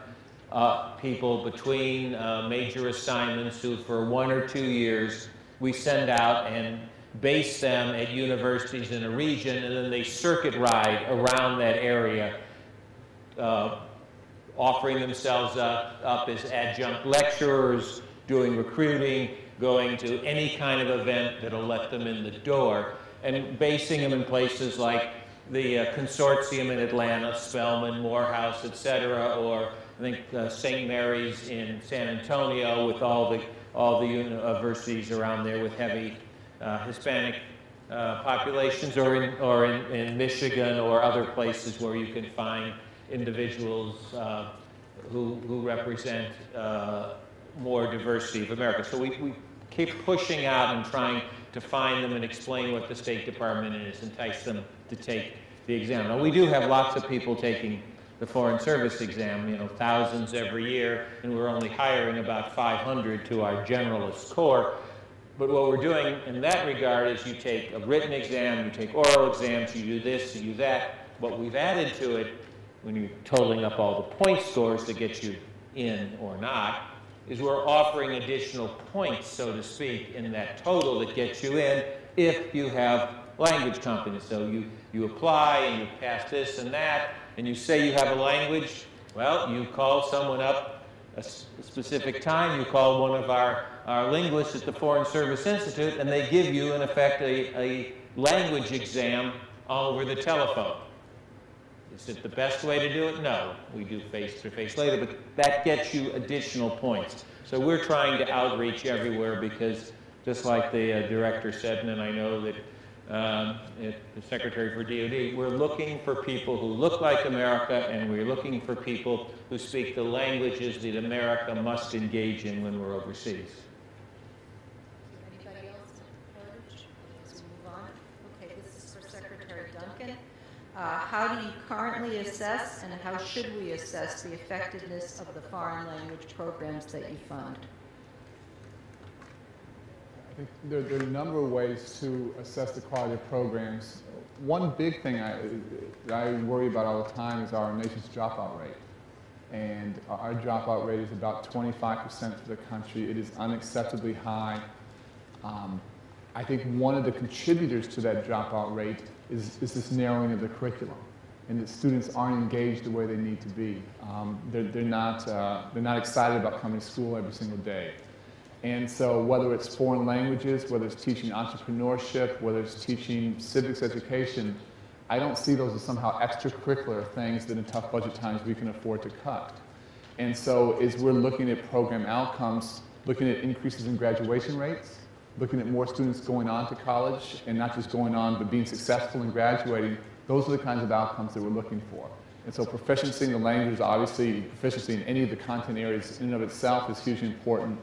people between major assignments who for 1 or 2 years we send out and base them at universities in a region, and then they circuit ride around that area, offering themselves up as adjunct lecturers, doing recruiting, going to any kind of event that'll let them in the door, and basing them in places like the consortium in Atlanta, Spelman, Morehouse, et cetera, or I think St. Mary's in San Antonio, with all the universities around there with heavy Hispanic populations, or in Michigan or other places where you can find individuals who represent more diversity of America. So we keep pushing out and trying to find them and explain what the State Department is, entice them to take the exam. Now, we do have lots of people taking the Foreign Service exam, you know, thousands every year, and we're only hiring about 500 to our generalist corps. But what we're doing in that regard is you take a written exam, you take oral exams, you do this, you do that. What we've added to it, when you're totaling up all the point scores to get you in or not, is we're offering additional points, so to speak, in that total that gets you in if you have language competence. So you apply and you pass this and that, and you say you have a language. Well, you call someone up a specific time, you call one of our linguists at the Foreign Service Institute, and they give you, in effect, a language exam over the telephone. Is it the best way to do it? No. We do face-to-face later, but that gets you additional points. So we're trying to outreach everywhere because, just like the director said, and I know that the Secretary for DOD, we're looking for people who look like America, and we're looking for people who speak the languages that America must engage in when we're overseas. Anybody else encouraged as we move on? Okay, this is for Secretary Duncan. How do you currently assess, and how should we assess the effectiveness of the foreign language programs that you fund? I think there are a number of ways to assess the quality of programs. One big thing that I worry about all the time is our nation's dropout rate. And our dropout rate is about 25% for the country. It is unacceptably high. I think one of the contributors to that dropout rate is this narrowing of the curriculum, and that students aren't engaged the way they need to be. They're not excited about coming to school every single day. And so whether it's foreign languages, whether it's teaching entrepreneurship, whether it's teaching civics education, I don't see those as somehow extracurricular things that in tough budget times we can afford to cut. And so as we're looking at program outcomes, looking at increases in graduation rates, looking at more students going on to college, and not just going on, but being successful in graduating, those are the kinds of outcomes that we're looking for. And so proficiency in the language, obviously, proficiency in any of the content areas in and of itself is hugely important.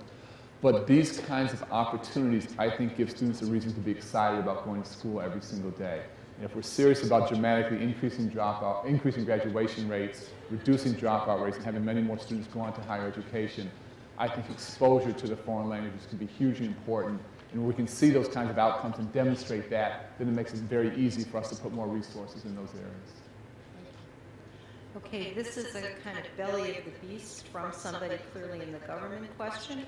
But these kinds of opportunities, I think, give students a reason to be excited about going to school every single day. And if we're serious about dramatically increasing graduation rates, reducing dropout rates, and having many more students go on to higher education, I think exposure to the foreign languages can be hugely important. And when we can see those kinds of outcomes and demonstrate that, then it makes it very easy for us to put more resources in those areas. Okay, this is a kind of belly of the beast from somebody clearly in the government question.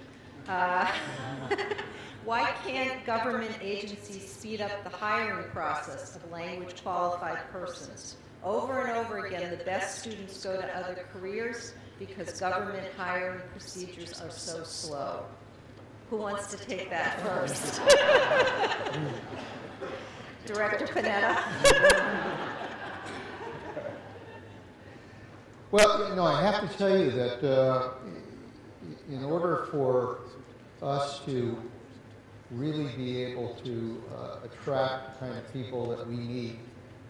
Why can't government agencies speed up the hiring process of language qualified persons? Over and over again, the best students go to other careers because government hiring procedures are so slow. Who wants to take that first? Director Panetta. Well, you know, I have to tell you that in order for us to really be able to attract the kind of people that we need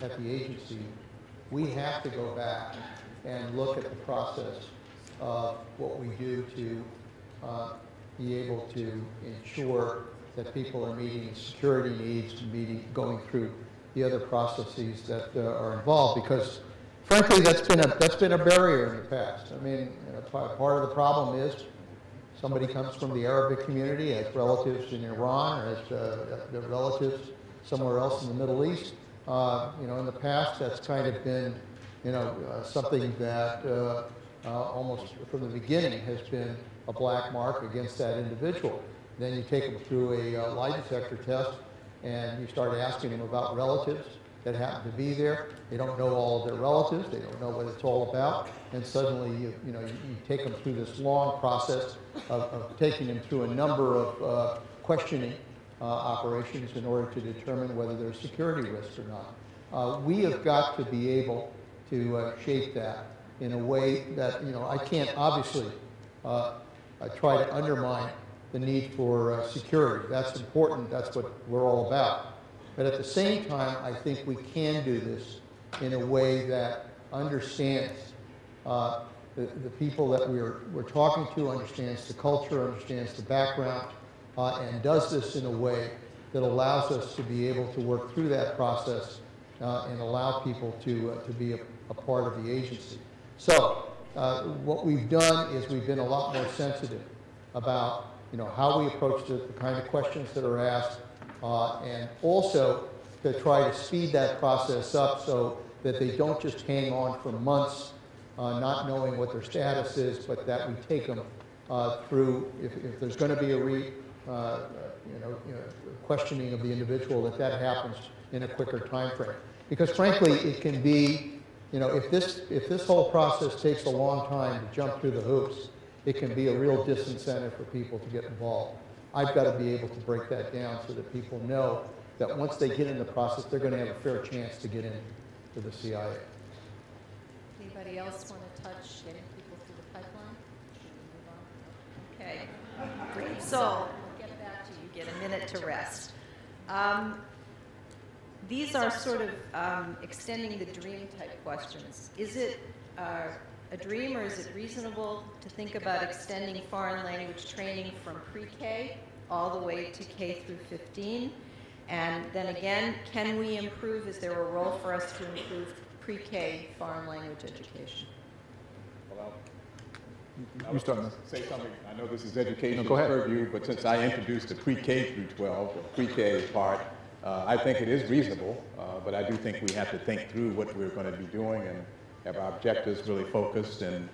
at the agency, we have to go back and look at the process of what we do to be able to ensure that people are meeting security needs and going through the other processes that are involved. Because, frankly, that's been a barrier in the past. I mean, part of the problem is somebody comes from the Arabic community, has relatives in Iran, or has relatives somewhere else in the Middle East. You know, in the past, that's kind of been, you know, something that almost from the beginning has been a black mark against that individual. Then you take them through a lie detector test, and you start asking them about relatives that happen to be there. They don't know all of their relatives. They don't know what it's all about. And suddenly, you take them through this long process of taking them through a number of questioning operations in order to determine whether there's security risks or not. We have got to be able to shape that in a way that, you know, I can't obviously try to undermine the need for security. That's important. That's what we're all about. But at the same time, I think we can do this in a way that understands the people that we're talking to, understands the culture, understands the background, and does this in a way that allows us to be able to work through that process and allow people to be a part of the agency. So what we've done is we've been a lot more sensitive about how we approach the kind of questions that are asked, and also to try to speed that process up so that they don't just hang on for months not knowing what their status is, but that we take them through, if there's going to be a questioning of the individual, that happens in a quicker time frame. Because frankly, it can be, if this whole process takes a long time to jump through the hoops, it can be a real disincentive for people to get involved. I've got to be able to break that down so that people know that once they get in the process, they're going to have a fair chance to get into the CIA. Anybody else want to touch getting people through the pipeline? Okay, great. So we'll get back to you. Get a minute to rest. These are sort of extending the dream type questions. Is it a dream, or is it reasonable to think about extending foreign language training from pre-K all the way to K through 15? And then again, can we improve? Is there a role for us to improve pre-K foreign language education? Well, I was going to say something. I know this is education go ahead. purview, but since I introduced the pre-K through 12, the pre-K part, I think it is reasonable, but I do think we have to think through what we're going to be doing and have our objectives really focused, and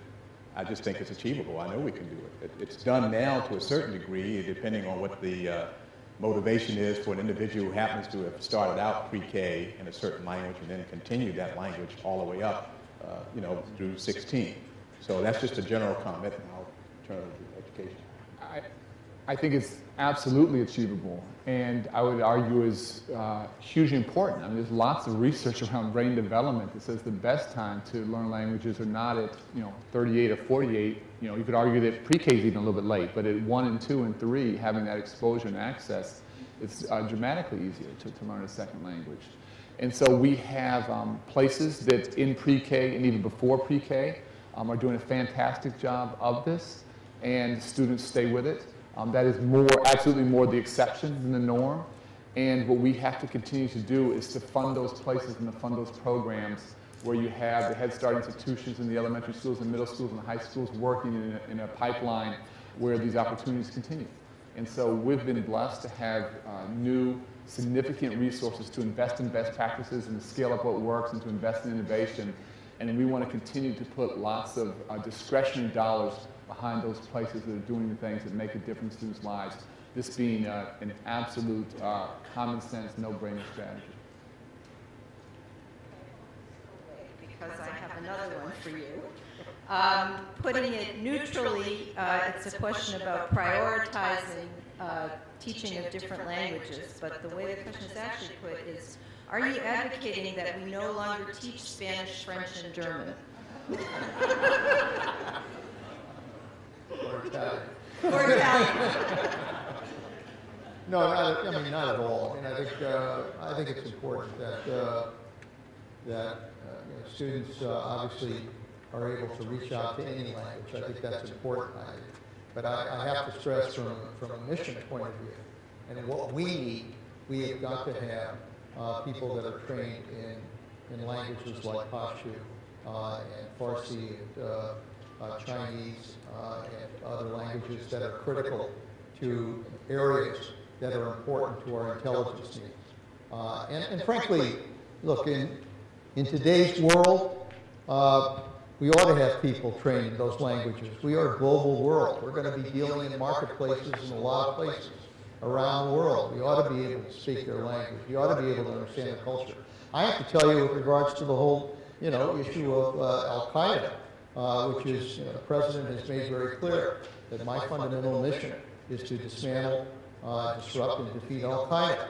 I just think it's achievable. I know we can do it. It's done now to a certain degree, depending on what the motivation is for an individual who happens to have started out pre-K in a certain language and then continued that language all the way up, through 16. So that's just a general comment, and I'll turn it to education. I think it's absolutely achievable, and I would argue is hugely important. I mean, there's lots of research around brain development that says the best time to learn languages are not at 38 or 48. You could argue that pre-K is even a little bit late, but at 1 and 2 and 3, having that exposure and access, it's dramatically easier to learn a second language. And so we have places that in pre-K and even before pre-K are doing a fantastic job of this, and students stay with it. That is absolutely more the exception than the norm. And what we have to continue to do is to fund those places and to fund those programs where you have the Head Start institutions in the elementary schools and middle schools and the high schools working in a pipeline where these opportunities continue. And so we've been blessed to have new significant resources to invest in best practices and to scale up what works and to invest in innovation. And we want to continue to put lots of discretionary dollars behind those places that are doing the things that make a difference in students' lives, this being an absolute common sense, no-brainer strategy. Because I have another one for you. Putting it neutrally, it's a question about prioritizing teaching of different languages, but the way the question is actually put is, are you advocating that we no longer teach Spanish, French, and German? Or Italian. Or Italian. No, not at all. I think it's important that students obviously are able to reach out to any language. I think that's important. But I have to stress from a mission point of view, and what we need, we have got to have people that are trained in languages like Pashto and Farsi and Chinese and other languages that are critical to areas that are important to our intelligence needs. And frankly, look, in today's world, we ought to have people trained in those languages. We are a global world. We're going to be dealing in marketplaces in a lot of places around the world. We ought to be able to speak their language. You ought to be able to understand the culture. I have to tell you, with regards to the whole, issue of Al-Qaeda, which is, the president has made very clear that my fundamental mission is to dismantle, disrupt, and defeat Al-Qaeda,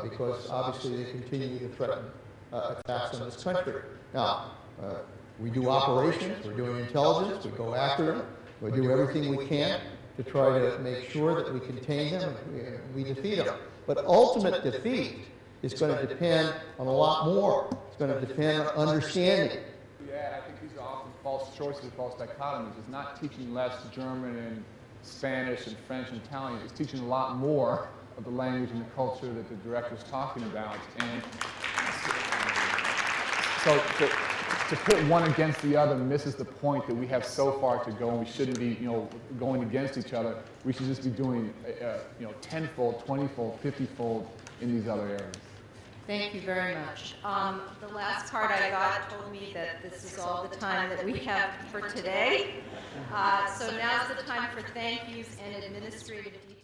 because obviously they continue to threaten attacks on this country. Now, we do operations, we're doing intelligence, we go after them, we do everything we can to try to make sure that we contain them and we defeat them. But ultimate defeat is going to depend on a lot more. It's going to depend on understanding. Yeah, I think these are often false choices, false dichotomies. It's not teaching less German and Spanish and French and Italian. It's teaching a lot more of the language and the culture that the director's talking about. And so to put one against the other misses the point that we have so far to go, and we shouldn't be, going against each other. We should just be doing, 10-fold, 20-fold, 50-fold in these other areas. Thank you very much. The last card I got told me that this is all the time that we have for today. So now's the time for thank yous and administrative details.